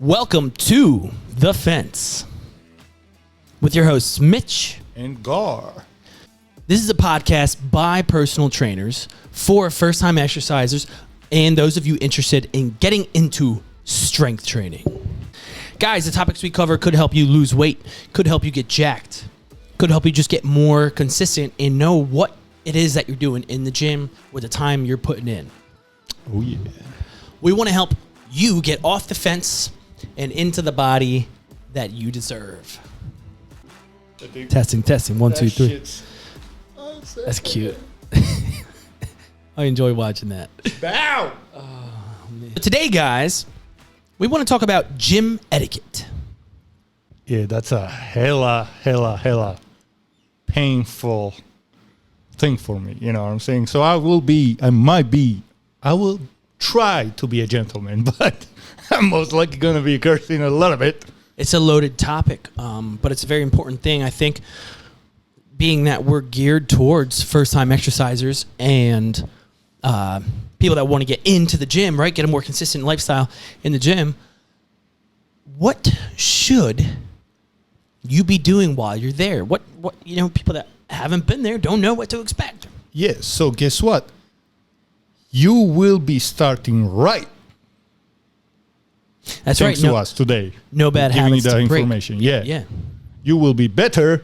Welcome to The Fence with your hosts, Mitch and Gar. This is a podcast by personal trainers for first-time exercisers and those of you interested in getting into strength training. Guys, the topics we cover could help you lose weight, could help you get jacked, could help you just get more consistent and know what it is that you're doing in the gym with the time you're putting in. Oh, yeah. We want to help you get off the fence and into the body that you deserve. Testing. 1, 2, 3. That's cute. I enjoy watching that. Bow! Today, guys, we want to talk about gym etiquette. Yeah, that's a hella painful thing for me. You know what I'm saying? So I will try to be a gentleman, but I'm most likely going to be cursing a little bit. It's a loaded topic, but it's a very important thing. I think being that we're geared towards first-time exercisers and people that want to get into the gym, right? Get a more consistent lifestyle in the gym. What should you be doing while you're there? What people that haven't been there don't know what to expect. Yes, so guess what? You will be starting right. That's Thanks right. to us today. No bad giving habits. me that to break. information. Yeah. Yeah. You will be better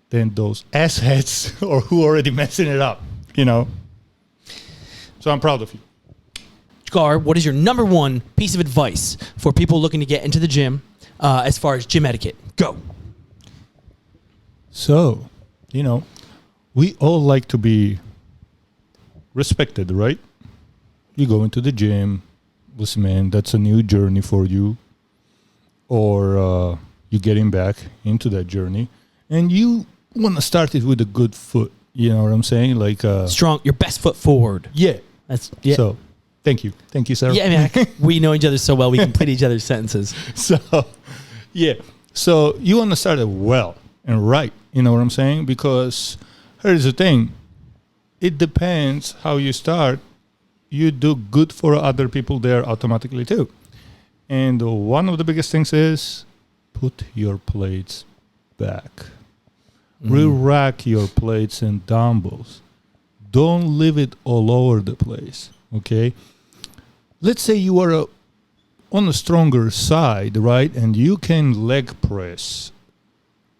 than those assheads or who already messing it up, you know. So I'm proud of you. Gar, what is your number one piece of advice for people looking to get into the gym as far as gym etiquette? Go. So, we all like to be respected, right? You go into the gym. Listen, man, that's a new journey for you. Or you're getting back into that journey. And you want to start it with a good foot. You know what I'm saying? Like strong, your best foot forward. Yeah. Yeah. So, thank you. Thank you, sir. Yeah, man, we know each other so well, we complete each other's sentences. So, yeah. So, you want to start it well and right. You know what I'm saying? Because here's the thing. It depends how you start. You do good for other people there automatically too. And one of the biggest things is put your plates back. Re-rack your plates and dumbbells. Don't leave it all over the place, okay? Let's say you are on a stronger side, right? And you can leg press,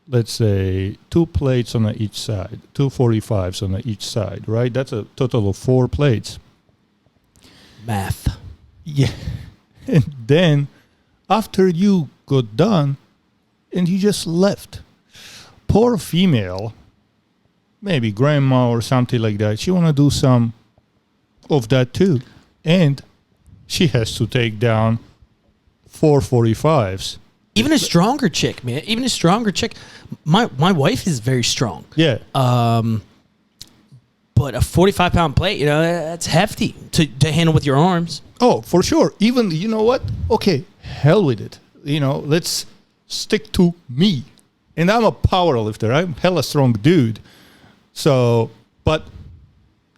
let's say, 2 plates on each side, 2 45s on each side, right? That's a total of 4 plates. Math. Yeah. And then after you got done and you just left, poor female, maybe grandma or something like that, she want to do some of that too. And she has to take down 4 45s. Even a stronger chick, man. Even a stronger chick. My wife is very strong. Yeah. But a 45-pound plate, that's hefty to handle with your arms. Oh, for sure. Even, you know what? Okay, hell with it. Let's stick to me. And I'm a power lifter. I'm hella strong dude. So, but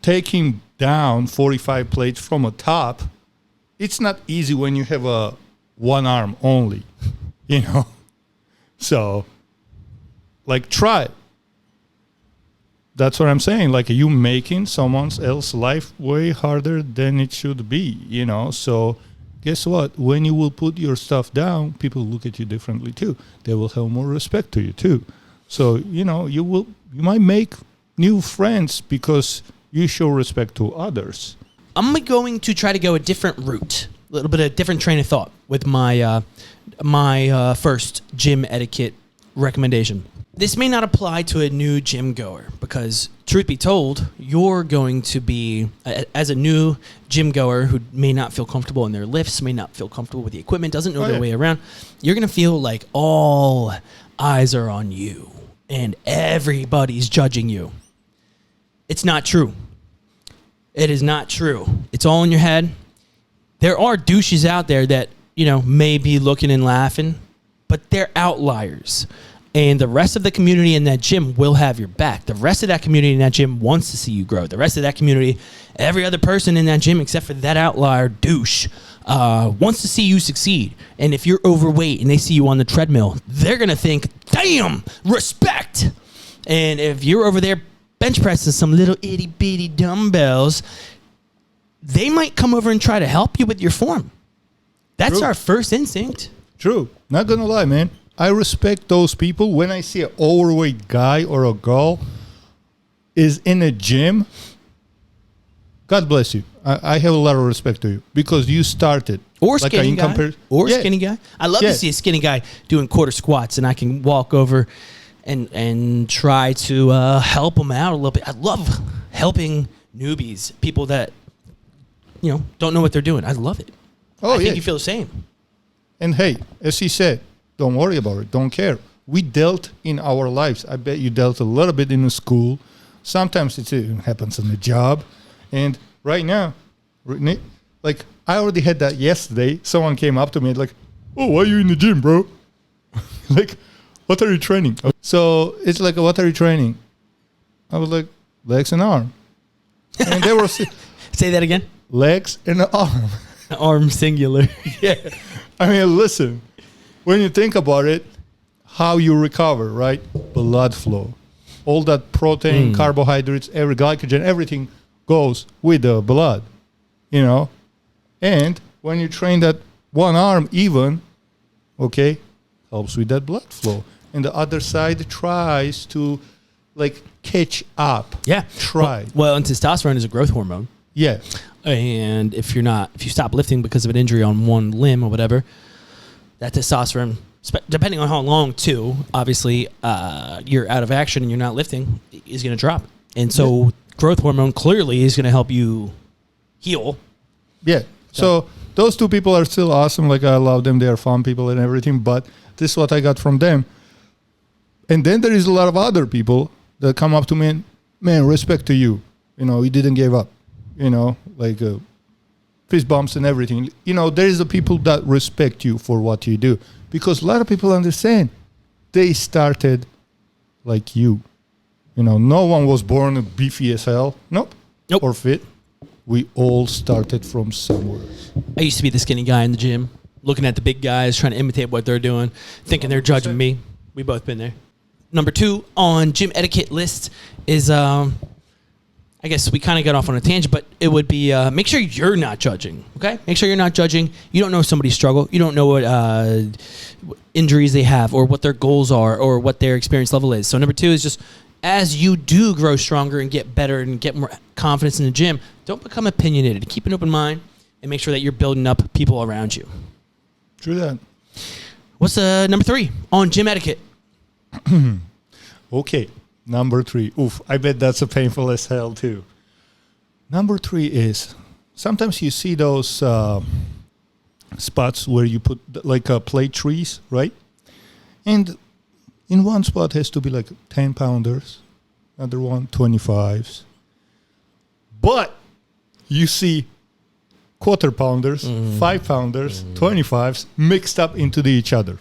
taking down 45 plates from a top, it's not easy when you have a one arm only, So, try it. That's what I'm saying. You making someone else's life way harder than it should be, So guess what? When you will put your stuff down, people look at you differently too. They will have more respect to you too. So, you might make new friends because you show respect to others. I'm going to try to go a different route, a little bit of a different train of thought with my my first gym etiquette recommendation. This may not apply to a new gym goer because, truth be told, you're going to be, as a new gym goer who may not feel comfortable in their lifts, may not feel comfortable with the equipment, doesn't know their way around, you're going to feel like all eyes are on you and everybody's judging you. It's not true. It is not true. It's all in your head. There are douches out there that, may be looking and laughing, but they're outliers. And the rest of the community in that gym will have your back. The rest of that community in that gym wants to see you grow. The rest of that community, every other person in that gym except for that outlier douche, wants to see you succeed. And if you're overweight and they see you on the treadmill, they're going to think, damn, respect. And if you're over there bench pressing some little itty bitty dumbbells, they might come over and try to help you with your form. That's True. our first instinct. True. Not gonna lie, man. I respect those people. When I see an overweight guy or a girl is in a gym, God bless you. I have a lot of respect to you because you started. Or skinny guy. Skinny guy. I love to see a skinny guy doing quarter squats, and I can walk over and try to help them out a little bit. I love helping newbies, people that don't know what they're doing. I love it. I think you feel the same. And hey, as he said, don't worry about it. Don't care. We dealt in our lives. I bet you dealt a little bit in the school. Sometimes it happens on the job. And right now, like I already had that yesterday. Someone came up to me like, "Oh, why are you in the gym, bro?" Like, what are you training? So it's like, what are you training? I was like, legs and arm. And they were say that again. Legs and arm. Arm singular. Yeah. I mean, listen, when you think about it, how you recover, right? Blood flow. All that protein, carbohydrates, every glycogen, everything goes with the blood, And when you train that one arm even, helps with that blood flow. And the other side tries to, catch up. Yeah. Try. Well, and testosterone is a growth hormone. Yeah. And if you stop lifting because of an injury on one limb or whatever, that testosterone, depending on how long too, obviously you're out of action and you're not lifting, is going to drop. And so growth hormone clearly is going to help you heal. Yeah. So those two people are still awesome. Like I love them. They are fun people and everything. But this is what I got from them. And then there is a lot of other people that come up to me and, man, respect to you. You didn't give up. Fist bumps and everything. There is the people that respect you for what you do. Because a lot of people understand they started like you. No one was born beefy as hell. Nope. Or fit. We all started from somewhere. I used to be the skinny guy in the gym, looking at the big guys, trying to imitate what they're doing, thinking they're judging me. We both been there. Number 2 on gym etiquette list is... I guess we kind of got off on a tangent, but it would be make sure you're not judging, okay? Make sure you're not judging. You don't know somebody's struggle. You don't know what injuries they have or what their goals are or what their experience level is. So number 2 is just as you do grow stronger and get better and get more confidence in the gym, don't become opinionated. Keep an open mind and make sure that you're building up people around you. True that. What's number 3 on gym etiquette? Okay. Number 3. Oof, I bet that's a painful as hell too. Number 3 is sometimes you see those spots where you put plate trees, right? And in one spot has to be 10 pounders, another one 25s. But you see quarter pounders, 5 pounders, 25s mixed up into each other.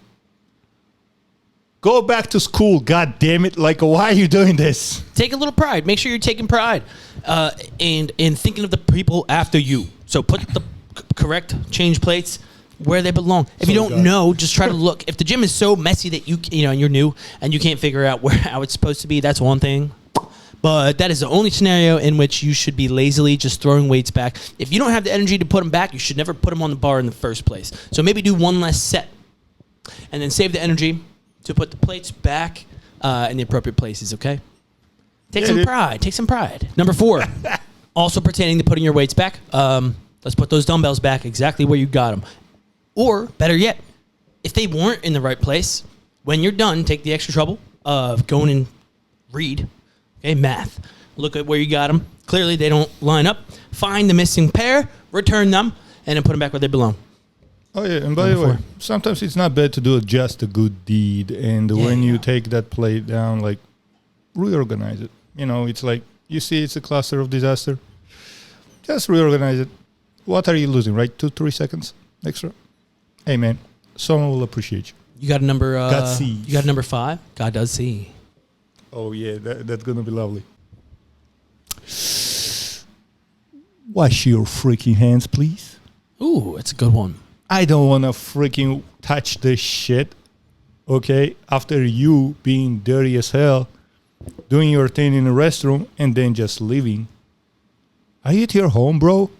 Go back to school, god damn it. Why are you doing this? Take a little pride. Make sure you're taking pride and thinking of the people after you. So put the correct change plates where they belong. If you don't know, just try to look. If the gym is so messy that you're new and you can't figure out how it's supposed to be, that's one thing. But that is the only scenario in which you should be lazily just throwing weights back. If you don't have the energy to put them back, you should never put them on the bar in the first place. So maybe do one less set and then save the energy to put the plates back in the appropriate places, okay? Take some pride. Take some pride. Number 4, also pertaining to putting your weights back. Let's put those dumbbells back exactly where you got them. Or, better yet, if they weren't in the right place, when you're done, take the extra trouble of going and read, math. Look at where you got them. Clearly, they don't line up. Find the missing pair, return them, and then put them back where they belong. Oh, yeah. And by the way, sometimes it's not bad to do just a good deed. And when you take that plate down, reorganize it. It's you see it's a cluster of disaster. Just reorganize it. What are you losing, right? 2-3 seconds extra? Hey, man, someone will appreciate you. You got a number... God sees. You got a number 5? God does see. Oh, yeah. That's going to be lovely. Wash your freaking hands, please. Ooh, it's a good one. I don't want to freaking touch this shit, okay? After you being dirty as hell, doing your thing in the restroom, and then just leaving. Are you at your home, bro?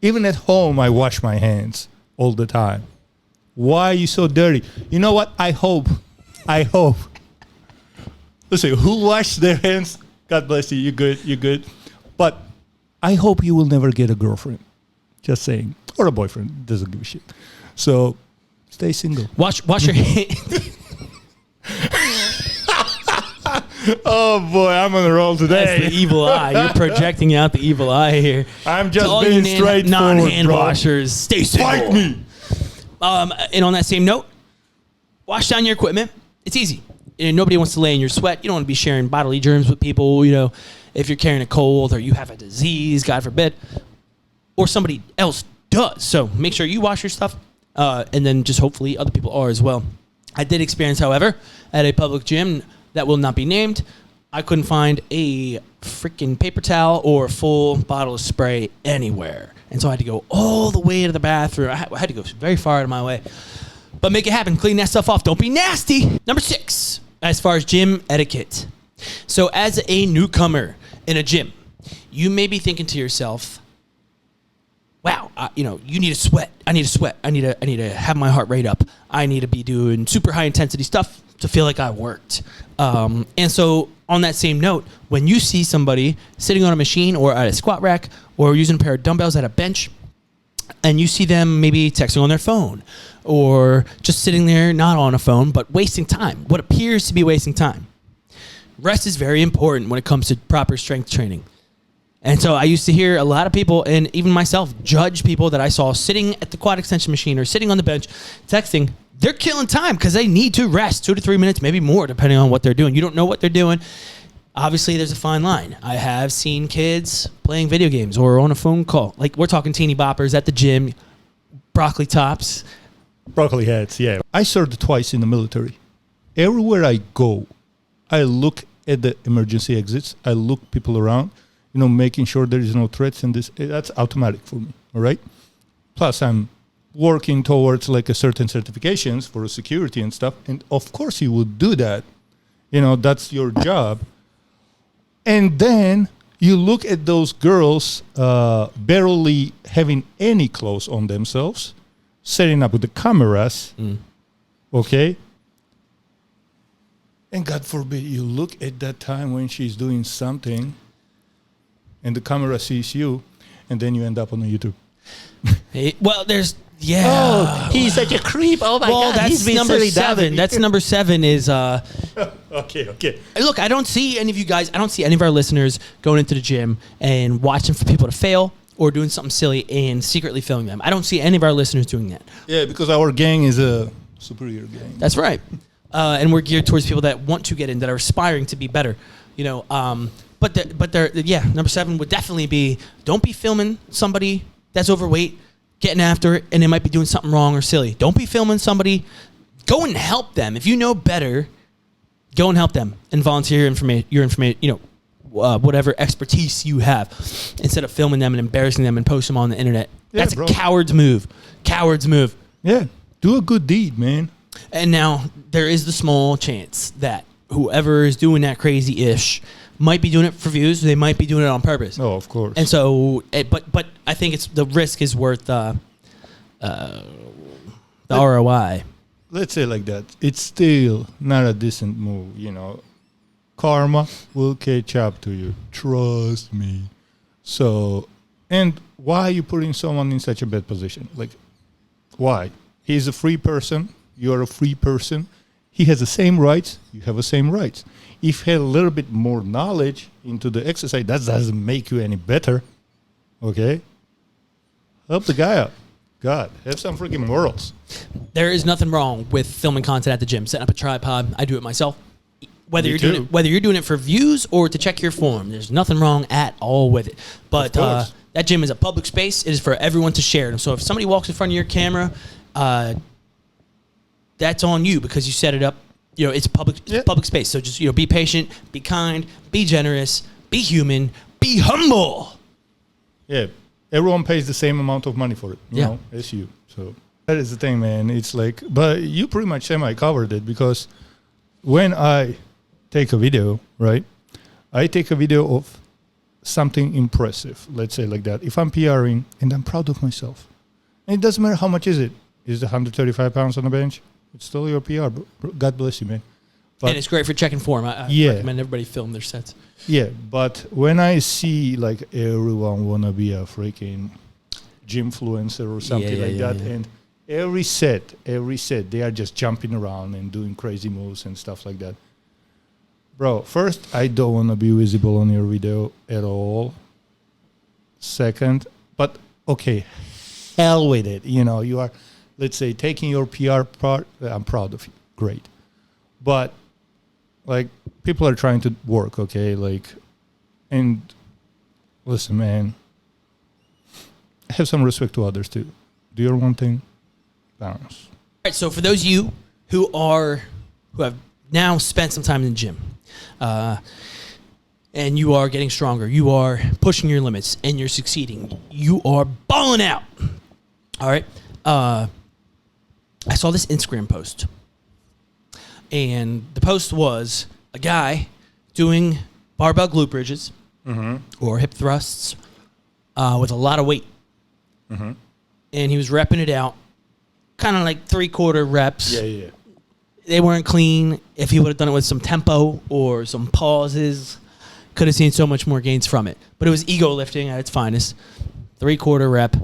Even at home, I wash my hands all the time. Why are you so dirty? You know what? I hope. Listen, who washed their hands? God bless you. You're good. But I hope you will never get a girlfriend. Just saying. Or a boyfriend. Doesn't give a shit. So, stay single. Wash your hands. Oh, boy. I'm on the roll today. That's the evil eye. You're projecting out the evil eye here. I'm To just all being you straightforward, non-hand bro. washers, stay single. Fight me. And on that same note, wash down your equipment. It's easy. Nobody wants to lay in your sweat. You don't want to be sharing bodily germs with people. If you're carrying a cold or you have a disease, God forbid, or somebody else does. So make sure you wash your stuff, and then just hopefully other people are as well. I did experience, however, at a public gym that will not be named, I couldn't find a freaking paper towel or a full bottle of spray anywhere. And so I had to go all the way to the bathroom. I had to go very far out of my way. But make it happen. Clean that stuff off. Don't be nasty. Number 6, as far as gym etiquette. So as a newcomer in a gym, you may be thinking to yourself, wow, you need to sweat. I need to sweat. I need to have my heart rate up. I need to be doing super high intensity stuff to feel like I worked. And so on that same note, when you see somebody sitting on a machine or at a squat rack or using a pair of dumbbells at a bench, and you see them maybe texting on their phone or just sitting there, not on a phone, but wasting time, what appears to be wasting time. Rest is very important when it comes to proper strength training. And so I used to hear a lot of people, and even myself, judge people that I saw sitting at the quad extension machine or sitting on the bench texting. They're killing time because they need to rest 2 to 3 minutes, maybe more, depending on what they're doing. You don't know what they're doing. Obviously, there's a fine line. I have seen kids playing video games or on a phone call. Like, we're talking teeny boppers at the gym, broccoli tops. Broccoli heads, yeah. I served twice in the military. Everywhere I go, I look at the emergency exits. I look people around, making sure there is no threats. And that's automatic for me, all right? Plus, I'm working towards like a certain certifications for security and stuff. And of course you would do that. That's your job. And then you look at those girls barely having any clothes on themselves, setting up with the cameras, okay? And God forbid you look at that time when she's doing something and the camera sees you and then you end up on YouTube. Well, there's... Yeah. Oh, he's such a creep. Oh my God. That's number 7. That's number 7 is Okay. Look, I don't see any of you guys, I don't see any of our listeners going into the gym and watching for people to fail or doing something silly and secretly filming them. I don't see any of our listeners doing that. Yeah, because our gang is a superior gang. That's right. And we're geared towards people that want to get in, that are aspiring to be better. But number 7 would definitely be, don't be filming somebody that's overweight, getting after it, and they might be doing something wrong or silly. Don't be filming somebody. Go and help them. If you know better, go and help them and volunteer your information, whatever expertise you have, instead of filming them and embarrassing them and posting them on the internet. Yeah, that's bro. a coward's move. Yeah, do a good deed, man. And now there is the small chance that whoever is doing that crazy-ish might be doing it for views. They might be doing it on purpose. Oh, of course. And so, but I think the risk is worth the ROI. Let's say it like that. It's still not a decent move, Karma will catch up to you. Trust me. So, and why are you putting someone in such a bad position? Like, why? He's a free person. You're a free person. He has the same rights. You have the same rights. If he had a little bit more knowledge into the exercise, that doesn't make you any better. Okay? Help the guy out. God, have some freaking morals. There is nothing wrong with filming content at the gym. Setting up a tripod. I do it myself. Whether you're doing it for views or to check your form, there's nothing wrong at all with it. But that gym is a public space. It is for everyone to share. And so if somebody walks in front of your camera, that's on you because you set it up. It's public space. So just be patient, be kind, be generous, be human, be humble. Yeah, everyone pays the same amount of money for it, you Yeah. know, as you. So that is the thing, man. It's like, but you pretty much semi-covered it because when I take a video, right, I take a video of something impressive, let's say like that. If I'm PRing and I'm proud of myself, and it doesn't matter how much is it. Is it 135 pounds on the bench? It's still your PR. God bless you, man. But and it's great for checking form. I Yeah. recommend everybody film their sets. yeah, but when I see like everyone wanna be a freaking gymfluencer or something like that, and every set, they are just jumping around and doing crazy moves and stuff like that. Bro, first, I don't want to be visible on your video at all. Second, but okay, hell with it. You know, you are, let's say, taking your PR part. I'm proud of you. Great. But, like, people are trying to work, okay? Like, and listen, man, have some respect to others too. Do your own thing, bounce. All right, so for those of you who have now spent some time in the gym, and you are getting stronger, you are pushing your limits, and you're succeeding, you are balling out. All right, I saw this Instagram post, and the post was a guy doing barbell glute bridges or hip thrusts with a lot of weight, and he was repping it out, kind of like 3/4 reps. Yeah. They weren't clean. If he would have done it with some tempo or some pauses, could have seen so much more gains from it. But it was ego lifting at its finest. 3/4 rep,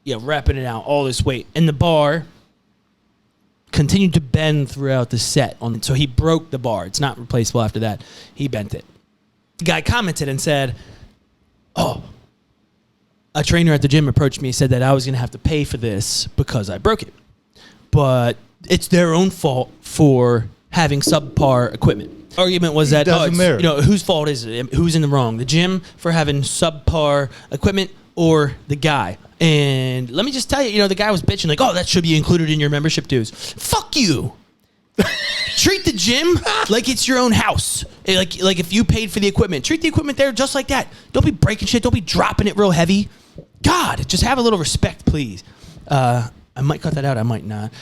repping it out, all this weight. And the bar continued to bend throughout the set. So he broke the bar. It's not replaceable after that. He bent it. The guy commented and said, "Oh, a trainer at the gym approached me and said that I was going to have to pay for this because I broke it. But it's their own fault for having subpar equipment." Argument was that doesn't matter. Whose fault is it? Who's in the wrong? The gym for having subpar equipment or the guy? And let me just tell you, the guy was bitching like, "Oh, that should be included in your membership dues." Fuck you. Treat the gym like it's your own house. Like if you paid for the equipment, treat the equipment there just like that. Don't be breaking shit. Don't be dropping it real heavy. God, just have a little respect, please. I might cut that out. I might not.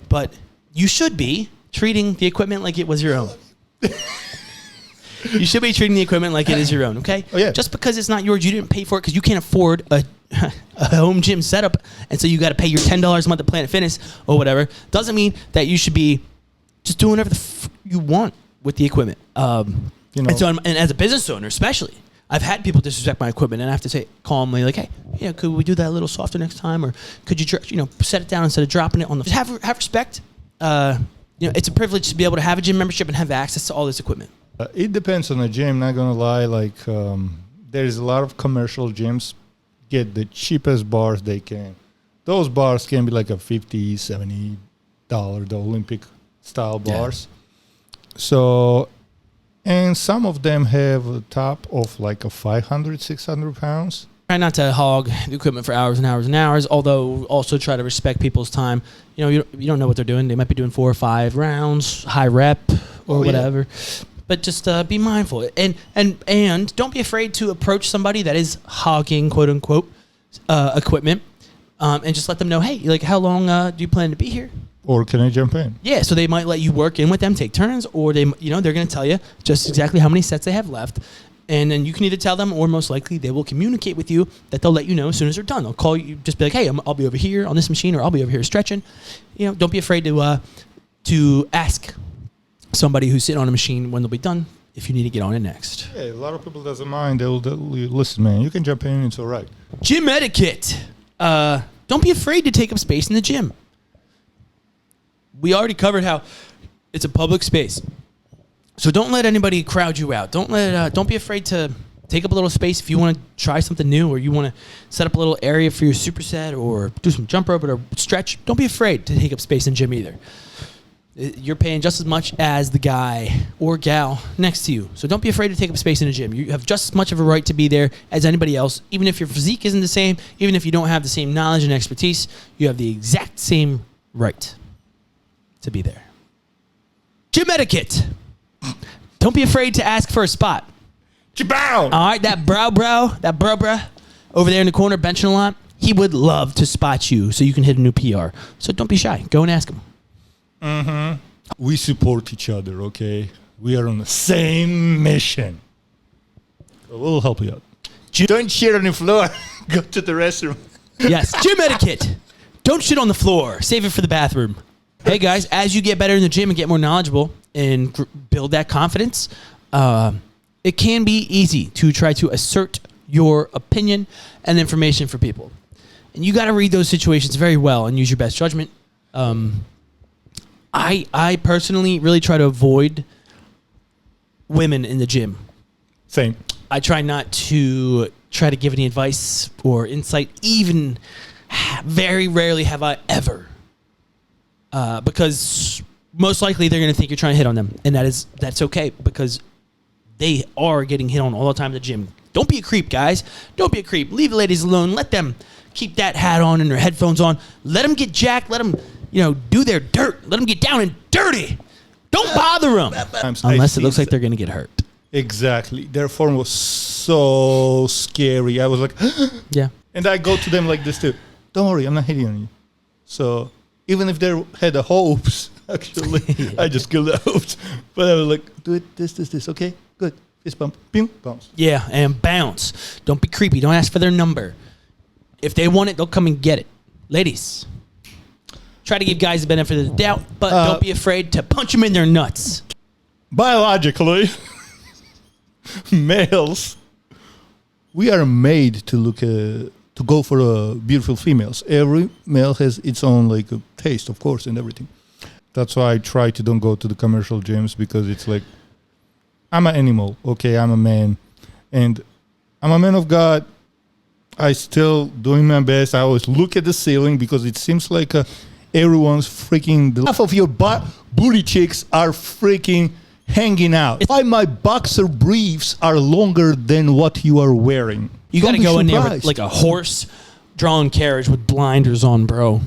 But you should be treating the equipment like it was your own. You should be treating the equipment like it is your own, okay? Oh, yeah. Just because it's not yours, you didn't pay for it because you can't afford a home gym setup, and so you got to pay your $10 a month at Planet Fitness or whatever, doesn't mean that you should be just doing whatever you want with the equipment. And so, and as a business owner especially, I've had people disrespect my equipment, and I have to say calmly, like, "Hey, could we do that a little softer next time, or could you, set it down instead of dropping it on the." Just have respect. It's a privilege to be able to have a gym membership and have access to all this equipment. It depends on the gym. Not gonna lie, like there's a lot of commercial gyms get the cheapest bars they can. Those bars can be like a $50, $70, the Olympic style bars. So. And some of them have a top of like a 500, 600 pounds. Try not to hog the equipment for hours and hours and hours, although also try to respect people's time. You don't know what they're doing. They might be doing 4 or 5 rounds, high rep or whatever. Yeah. But just be mindful. And don't be afraid to approach somebody that is hogging, quote unquote, equipment, and just let them know, "Hey, like, how long do you plan to be here? Or can I jump in?" Yeah, so they might let you work in with them, take turns, or they're going to tell you just exactly how many sets they have left. And then you can either tell them, or most likely they will communicate with you that they'll let you know as soon as they're done. They'll call you, just be like, "Hey, I'll be over here on this machine," or "I'll be over here stretching." Don't be afraid to ask somebody who's sitting on a machine when they'll be done if you need to get on it next. Yeah, a lot of people doesn't mind. They'll listen, man. You can jump in. It's all right. Gym etiquette. Don't be afraid to take up space in the gym. We already covered how it's a public space, so don't let anybody crowd you out. Don't be afraid to take up a little space if you want to try something new, or you want to set up a little area for your superset, or do some jump rope or stretch. Don't be afraid to take up space in gym either. You're paying just as much as the guy or gal next to you, so don't be afraid to take up space in a gym. You have just as much of a right to be there as anybody else, even if your physique isn't the same, even if you don't have the same knowledge and expertise. You have the exact same right to be there. Gym etiquette. Don't be afraid to ask for a spot. Chabow! All right, that brow. over there in the corner benching a lot, he would love to spot you so you can hit a new PR. So don't be shy. Go and ask him. Mm-hmm. We support each other, okay? We are on the same mission. We'll help you out. Don't shit on the floor. Go to the restroom. Yes, gym etiquette. Don't shit on the floor. Save it for the bathroom. Hey, guys, as you get better in the gym and get more knowledgeable and build that confidence, it can be easy to try to assert your opinion and information for people. And you got to read those situations very well and use your best judgment. I personally really try to avoid women in the gym. Same. I try not to try to give any advice or insight. Even very rarely have I ever. Because most likely they're going to think you're trying to hit on them. And that's okay because they are getting hit on all the time in the gym. Don't be a creep, guys. Don't be a creep. Leave the ladies alone. Let them keep that hat on and their headphones on. Let them get jacked. Let them, do their dirt. Let them get down and dirty. Don't bother them. Unless it looks like they're going to get hurt. Exactly. Their form was so scary. I was like, yeah. And I go to them like this too. Don't worry, I'm not hitting on you. So even if they had the hopes, actually, yeah. I just killed the hopes. But I was like, do it, this. Okay, good. Fist bump, boom, bounce. Yeah, and bounce. Don't be creepy. Don't ask for their number. If they want it, they'll come and get it. Ladies, try to give guys the benefit of the doubt, but don't be afraid to punch them in their nuts. Biologically, males, we are made to go for beautiful females. Every male has its own a taste, of course, and everything. That's why I try to don't go to the commercial gyms because it's like, I'm an animal, okay? I'm a man, and I'm a man of God. I still doing my best. I always look at the ceiling because it seems like everyone's freaking. Half of your booty cheeks are freaking hanging out. Why my boxer briefs are longer than what you are wearing? You got to go in there with like a horse-drawn carriage with blinders on, bro.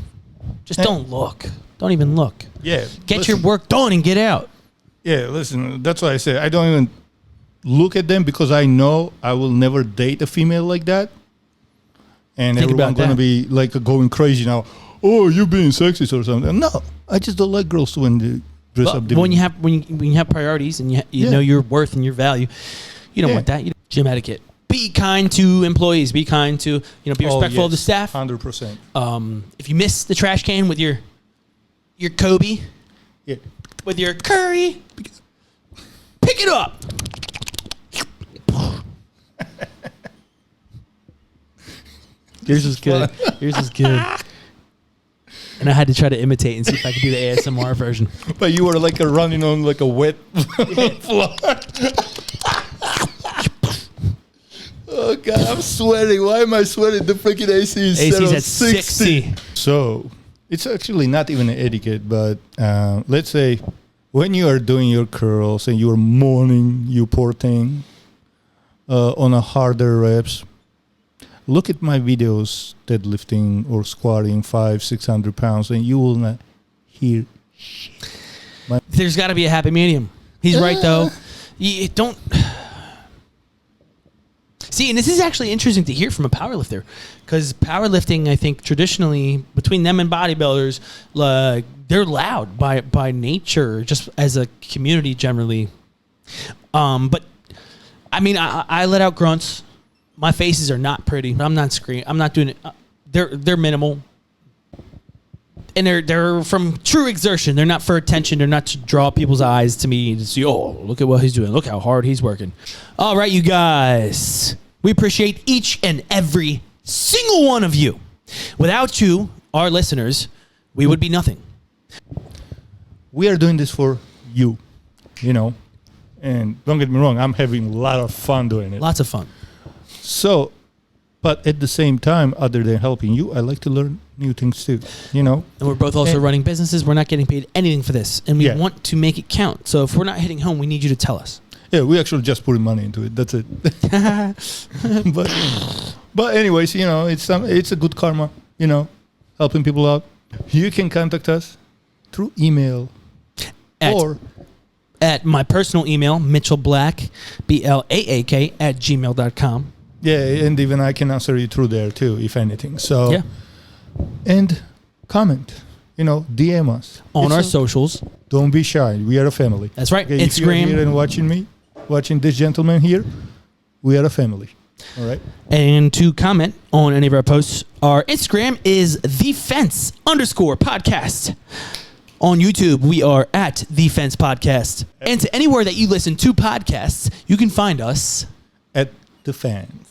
Just don't look. Don't even look. Yeah. Get your work done and get out. Yeah, listen, that's why I say I don't even look at them because I know I will never date a female like that. And everyone's going to be going crazy now. Oh, you're being sexist or something. No, I just don't like girls when they dress up different. When you have priorities and you know your worth and your value, you don't want that. Gym etiquette. Be kind to employees. Be kind to, be respectful of the staff. 100%. If you miss the trash can with your Kobe, with your curry, pick it up. Yours is good. And I had to try to imitate and see if I could do the ASMR version. But you were running on a wet floor. Oh, God, I'm sweating. Why am I sweating? The freaking AC is AC's at 60. So it's actually not even an etiquette, but let's say when you are doing your curls and you are mourning, you poor thing, on a harder reps, look at my videos deadlifting or squatting 500-600 pounds and you will not hear shit. There's got to be a happy medium. He's right, though. You don't... See, and this is actually interesting to hear from a powerlifter, because powerlifting, I think, traditionally, between them and bodybuilders, they're loud by nature, just as a community generally. But, I mean, I let out grunts. My faces are not pretty. I'm not screaming. I'm not doing it. They're minimal. And they're from true exertion. They're not for attention. They're not to draw people's eyes to me to see, oh, look at what he's doing. Look how hard he's working. All right, you guys. We appreciate each and every single one of you. Without you, our listeners, we would be nothing. We are doing this for you, And don't get me wrong, I'm having a lot of fun doing it. Lots of fun. So, but at the same time, other than helping you, I like to learn new things too, And we're both also running businesses. We're not getting paid anything for this. And we want to make it count. So if we're not hitting home, we need you to tell us. Yeah, we actually just putting money into it. That's it. But anyways, it's a good karma, helping people out. You can contact us through email or at my personal email, Mitchell Black, BLAAK @gmail.com. Yeah, and even I can answer you through there too, if anything. So, Yeah. And comment, DM us. On our It's socials. Don't be shy. We are a family. That's right. Okay, if you're Instagram. here and watching this gentleman here, we are a family. All right. And to comment on any of our posts, our Instagram is @thefence_podcast. On YouTube, we are at The Fence Podcast. And to anywhere that you listen to podcasts, you can find us At the fans.